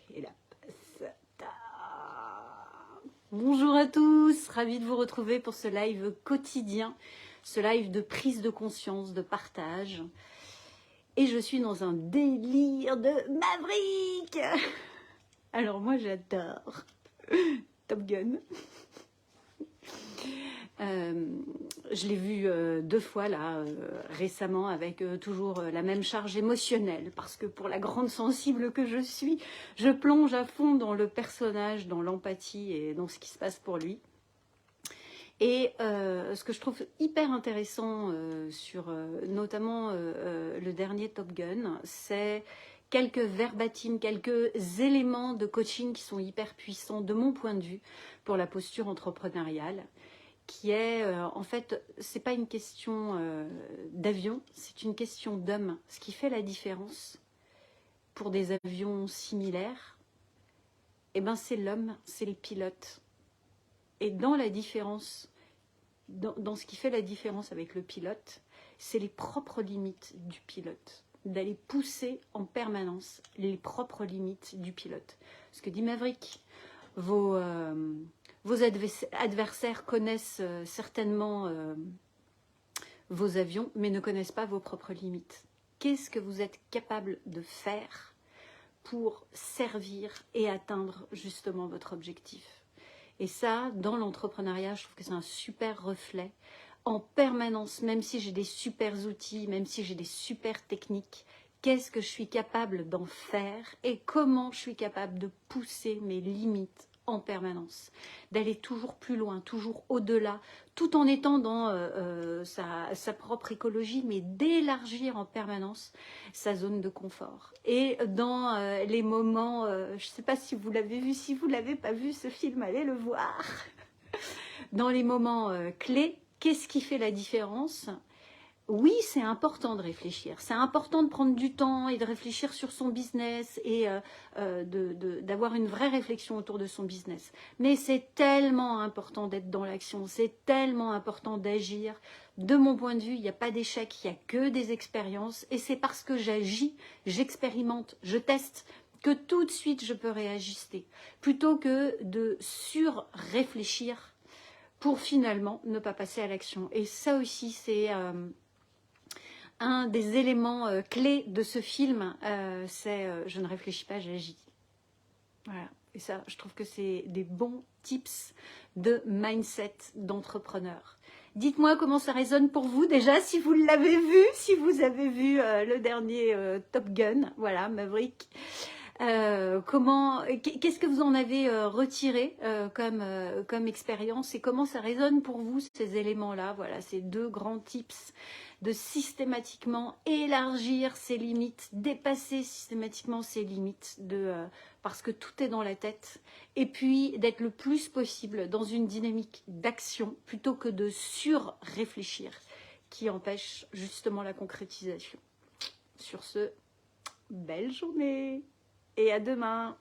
Et la passata. Bonjour à tous, ravie de vous retrouver pour ce live quotidien, ce live de prise de conscience, de partage. Et je suis dans un délire de Maverick. Alors moi j'adore Top Gun. Je l'ai vu 2 fois là récemment avec toujours la même charge émotionnelle parce que pour la grande sensible que je suis, je plonge à fond dans le personnage, dans l'empathie et dans ce qui se passe pour lui. Et ce que je trouve hyper intéressant sur notamment le dernier Top Gun, c'est quelques verbatim, quelques éléments de coaching qui sont hyper puissants de mon point de vue pour la posture entrepreneuriale, qui est en fait, c'est pas une question d'avion, c'est une question d'homme. Ce qui fait la différence pour des avions similaires, eh ben c'est l'homme, c'est le pilote. Et dans la différence, dans ce qui fait la différence avec le pilote, c'est les propres limites du pilote, d'aller pousser en permanence les propres limites du pilote. Ce que dit Maverick, vos adversaires connaissent certainement vos avions, mais ne connaissent pas vos propres limites. Qu'est-ce que vous êtes capable de faire pour servir et atteindre justement votre objectif? Et ça, dans l'entrepreneuriat, je trouve que c'est un super reflet. En permanence, même si j'ai des super outils, même si j'ai des super techniques, qu'est-ce que je suis capable d'en faire et comment je suis capable de pousser mes limites en permanence, d'aller toujours plus loin, toujours au-delà, tout en étant dans sa propre écologie, mais d'élargir en permanence sa zone de confort. Et dans les moments, je ne sais pas si vous l'avez vu, si vous ne l'avez pas vu, ce film, allez le voir. Dans les moments clés, qu'est-ce qui fait la différence ? Oui, c'est important de réfléchir. C'est important de prendre du temps et de réfléchir sur son business et d'avoir une vraie réflexion autour de son business. Mais c'est tellement important d'être dans l'action. C'est tellement important d'agir. De mon point de vue, il n'y a pas d'échec, il n'y a que des expériences. Et c'est parce que j'agis, j'expérimente, je teste, que tout de suite je peux réajuster. Plutôt que de sur-réfléchir pour finalement ne pas passer à l'action. Et ça aussi, c'est un des éléments clés de ce film, c'est je ne réfléchis pas, j'agis. Voilà. Et ça, je trouve que c'est des bons tips de mindset d'entrepreneur. Dites-moi comment ça résonne pour vous déjà, si vous l'avez vu, si vous avez vu le dernier Top Gun, voilà, Maverick. Qu'est-ce que vous en avez retiré comme expérience et comment ça résonne pour vous ces éléments-là? Voilà, ces 2 grands tips de systématiquement élargir ses limites, dépasser systématiquement ses limites parce que tout est dans la tête et puis d'être le plus possible dans une dynamique d'action plutôt que de sur-réfléchir qui empêche justement la concrétisation. Sur ce, belle journée! Et à demain!